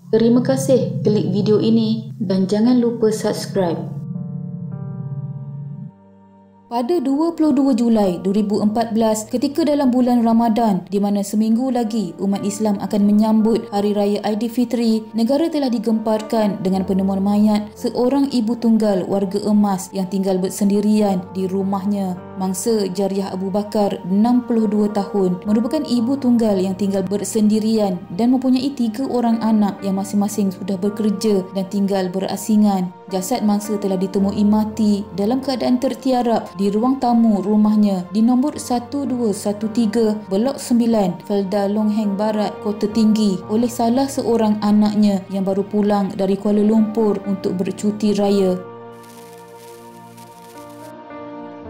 Terima kasih klik video ini dan jangan lupa subscribe. Pada 22 Julai 2014, ketika dalam bulan Ramadan di mana seminggu lagi umat Islam akan menyambut Hari Raya Aidilfitri, negara telah digemparkan dengan penemuan mayat seorang ibu tunggal warga emas yang tinggal bersendirian di rumahnya. Mangsa Jariah Abu Bakar, 62 tahun, merupakan ibu tunggal yang tinggal bersendirian dan mempunyai 3 orang anak yang masing-masing sudah bekerja dan tinggal berasingan. Jasad mangsa telah ditemui mati dalam keadaan tertiarap di ruang tamu rumahnya di nombor 1213 Blok 9 Felda Long Heng Barat, Kota Tinggi oleh salah seorang anaknya yang baru pulang dari Kuala Lumpur untuk bercuti raya.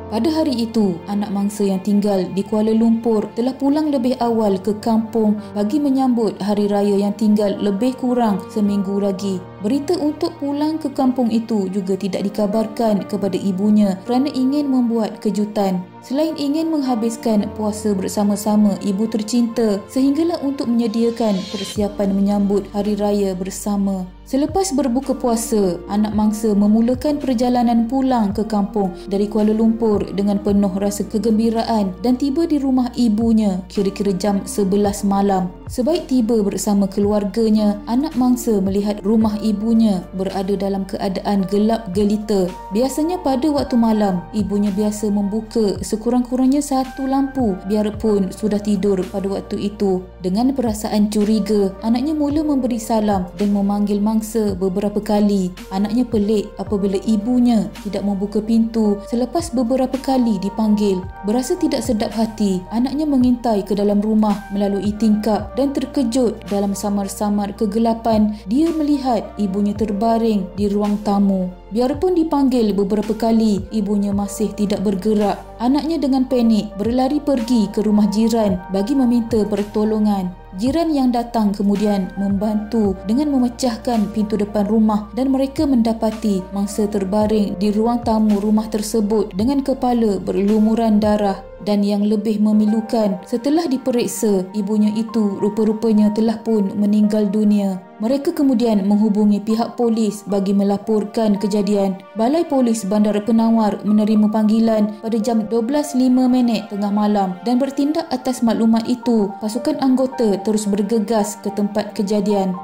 Pada hari itu, anak mangsa yang tinggal di Kuala Lumpur telah pulang lebih awal ke kampung bagi menyambut hari raya yang tinggal lebih kurang seminggu lagi. Berita untuk pulang ke kampung itu juga tidak dikabarkan kepada ibunya kerana ingin membuat kejutan. Selain ingin menghabiskan puasa bersama-sama ibu tercinta, sehinggalah untuk menyediakan persiapan menyambut hari raya bersama. Selepas berbuka puasa, anak mangsa memulakan perjalanan pulang ke kampung dari Kuala Lumpur dengan penuh rasa kegembiraan dan tiba di rumah ibunya kira-kira jam 11 malam. Sebaik tiba bersama keluarganya, anak mangsa melihat rumah ibunya berada dalam keadaan gelap gelita. Biasanya pada waktu malam, ibunya biasa membuka sekurang-kurangnya satu lampu biarpun sudah tidur pada waktu itu. Dengan perasaan curiga, anaknya mula memberi salam dan memanggil mangsa beberapa kali. Anaknya pelik apabila ibunya tidak membuka pintu selepas beberapa kali dipanggil. Berasa tidak sedap hati, anaknya mengintai ke dalam rumah melalui tingkap dan terkejut dalam samar-samar kegelapan dia melihat ibunya terbaring di ruang tamu. Biarpun dipanggil beberapa kali, ibunya masih tidak bergerak. Anaknya dengan panik berlari pergi ke rumah jiran bagi meminta pertolongan. Jiran yang datang kemudian membantu dengan memecahkan pintu depan rumah dan mereka mendapati mangsa terbaring di ruang tamu rumah tersebut dengan kepala berlumuran darah. Dan yang lebih memilukan, setelah diperiksa, ibunya itu rupa-rupanya telah pun meninggal dunia. Mereka kemudian menghubungi pihak polis bagi melaporkan kejadian. Balai Polis Bandar Penawar menerima panggilan pada jam 12.05 tengah malam dan bertindak atas maklumat itu. Pasukan anggota terus bergegas ke tempat kejadian.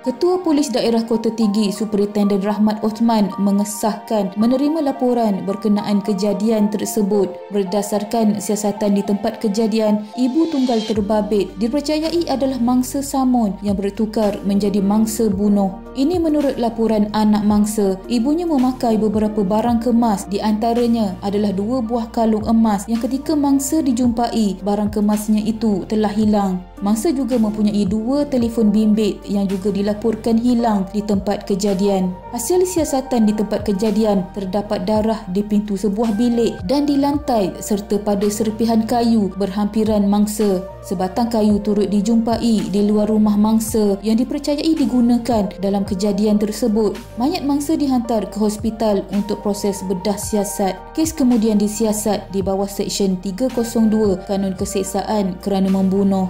Ketua Polis Daerah Kota Tinggi Superintenden Rahmat Osman mengesahkan menerima laporan berkenaan kejadian tersebut. Berdasarkan siasatan di tempat kejadian, ibu tunggal terbabit dipercayai adalah mangsa samun yang bertukar menjadi mangsa bunuh. Ini menurut laporan anak mangsa. Ibunya memakai beberapa barang kemas, di antaranya adalah 2 buah kalung emas yang ketika mangsa dijumpai, barang kemasnya itu telah hilang. Mangsa juga mempunyai 2 telefon bimbit yang juga dilaporkan hilang di tempat kejadian. Hasil siasatan di tempat kejadian, terdapat darah di pintu sebuah bilik dan di lantai serta pada serpihan kayu berhampiran mangsa. Sebatang kayu turut dijumpai di luar rumah mangsa yang dipercayai digunakan dalam kejadian tersebut. Mayat mangsa dihantar ke hospital untuk proses bedah siasat. Kes kemudian disiasat di bawah Seksyen 302 Kanun Keseksaan kerana membunuh.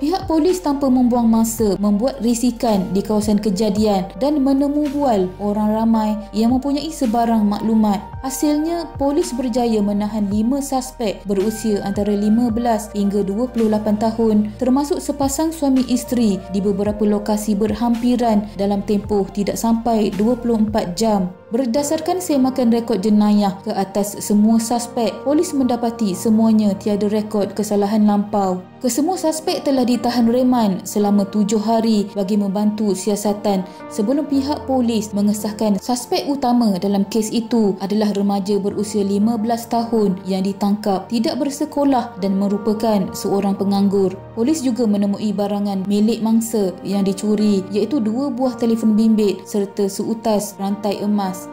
Pihak polis tanpa membuang masa membuat risikan di kawasan kejadian dan menemu bual orang ramai yang mempunyai sebarang maklumat. Hasilnya, polis berjaya menahan 5 suspek berusia antara 15 hingga 28 tahun termasuk sepasang suami isteri di beberapa lokasi berhampiran dalam tempoh tidak sampai 24 jam. Berdasarkan semakan rekod jenayah ke atas semua suspek, polis mendapati semuanya tiada rekod kesalahan lampau. Kesemua suspek telah ditahan reman selama 7 hari bagi membantu siasatan sebelum pihak polis mengesahkan suspek utama dalam kes itu adalah remaja berusia 15 tahun yang ditangkap tidak bersekolah dan merupakan seorang penganggur. Polis juga menemui barangan milik mangsa yang dicuri iaitu 2 buah telefon bimbit serta seutas rantai emas.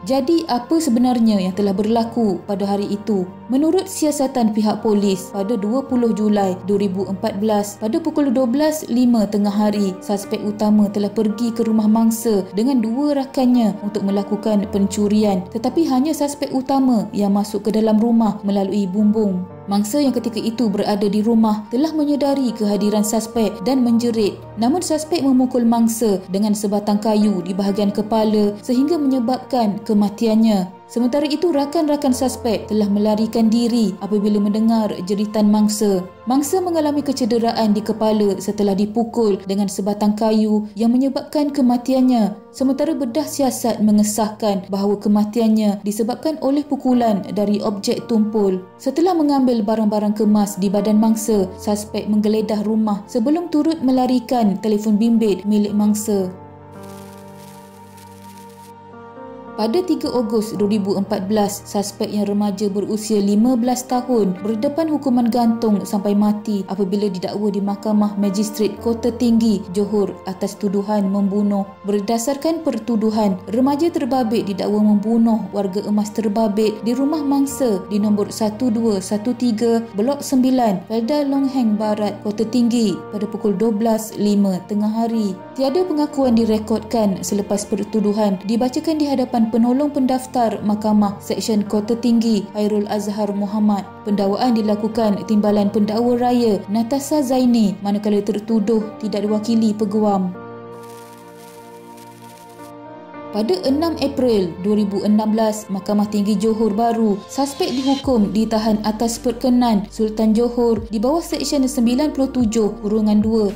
Jadi apa sebenarnya yang telah berlaku pada hari itu? Menurut siasatan pihak polis, pada 20 Julai 2014 pada pukul 12.05 tengah hari, suspek utama telah pergi ke rumah mangsa dengan dua rakannya untuk melakukan pencurian, tetapi hanya suspek utama yang masuk ke dalam rumah melalui bumbung. Mangsa yang ketika itu berada di rumah telah menyedari kehadiran suspek dan menjerit. Namun suspek memukul mangsa dengan sebatang kayu di bahagian kepala sehingga menyebabkan kematiannya. Sementara itu, rakan-rakan suspek telah melarikan diri apabila mendengar jeritan mangsa. Mangsa mengalami kecederaan di kepala setelah dipukul dengan sebatang kayu yang menyebabkan kematiannya. Sementara bedah siasat mengesahkan bahawa kematiannya disebabkan oleh pukulan dari objek tumpul. Setelah mengambil barang-barang kemas di badan mangsa, suspek menggeledah rumah sebelum turut melarikan telefon bimbit milik mangsa. Pada 3 Ogos 2014, suspek yang remaja berusia 15 tahun berdepan hukuman gantung sampai mati apabila didakwa di Mahkamah Magistrate Kota Tinggi, Johor atas tuduhan membunuh. Berdasarkan pertuduhan, remaja terbabit didakwa membunuh warga emas terbabit di rumah mangsa di nombor 1213 Blok 9, Felda Long Heng Barat, Kota Tinggi pada pukul 12.05 tengah hari. Tiada pengakuan direkodkan selepas pertuduhan dibacakan di hadapan penolong pendaftar Mahkamah Seksyen Kota Tinggi Hairul Azhar Muhammad. Pendakwaan dilakukan Timbalan Pendakwa Raya Natasha Zaini manakala tertuduh tidak diwakili peguam. Pada 6 April 2016, Mahkamah Tinggi Johor Bahru, suspek dihukum ditahan atas perkenan Sultan Johor di bawah Seksyen 97/2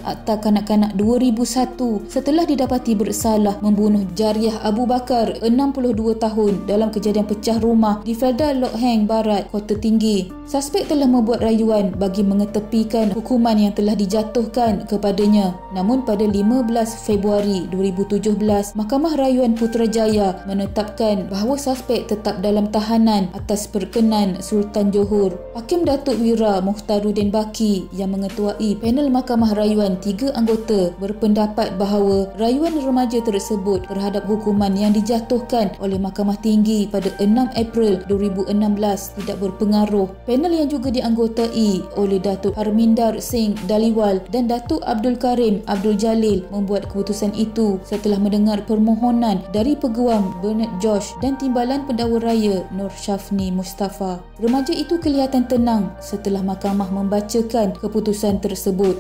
Akta Kanak-Kanak 2001 setelah didapati bersalah membunuh Jariah Abu Bakar 62 tahun dalam kejadian pecah rumah di Felda Long Heng Barat, Kota Tinggi. Suspek telah membuat rayuan bagi mengetepikan hukuman yang telah dijatuhkan kepadanya. Namun pada 15 Februari 2017, Mahkamah Rayuan Putrajaya menetapkan bahawa suspek tetap dalam tahanan atas perkenan Sultan Johor. Hakim Datuk Wira Mukhtaruddin Baki yang mengetuai panel Mahkamah Rayuan 3 anggota berpendapat bahawa rayuan remaja tersebut terhadap hukuman yang dijatuhkan oleh Mahkamah Tinggi pada 6 April 2016 tidak berpengaruh. Panel yang juga dianggotai oleh Datuk Harminder Singh Daliwal dan Datuk Abdul Karim Abdul Jalil membuat keputusan itu setelah mendengar permohonan dari Peguam Bernard Josh dan Timbalan Pendakwa Raya Nur Shafni Mustafa. Remaja itu kelihatan tenang setelah mahkamah membacakan keputusan tersebut.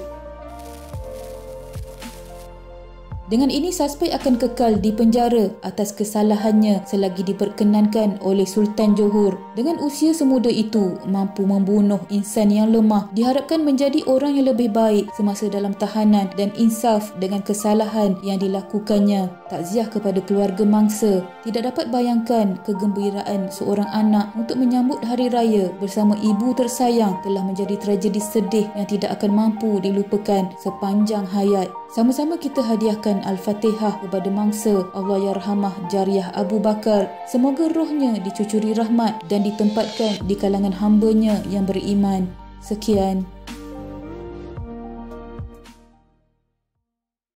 Dengan ini, suspek akan kekal di penjara atas kesalahannya selagi diperkenankan oleh Sultan Johor. Dengan usia semuda itu, mampu membunuh insan yang lemah, diharapkan menjadi orang yang lebih baik semasa dalam tahanan dan insaf dengan kesalahan yang dilakukannya. Takziah kepada keluarga mangsa. Tidak dapat bayangkan kegembiraan seorang anak untuk menyambut hari raya bersama ibu tersayang telah menjadi tragedi sedih yang tidak akan mampu dilupakan sepanjang hayat. Sama-sama kita hadiahkan Al-Fatihah kepada mangsa Allahyarhamah Jariah Abu Bakar. Semoga rohnya dicucuri rahmat dan ditempatkan di kalangan hamba-Nya yang beriman. Sekian.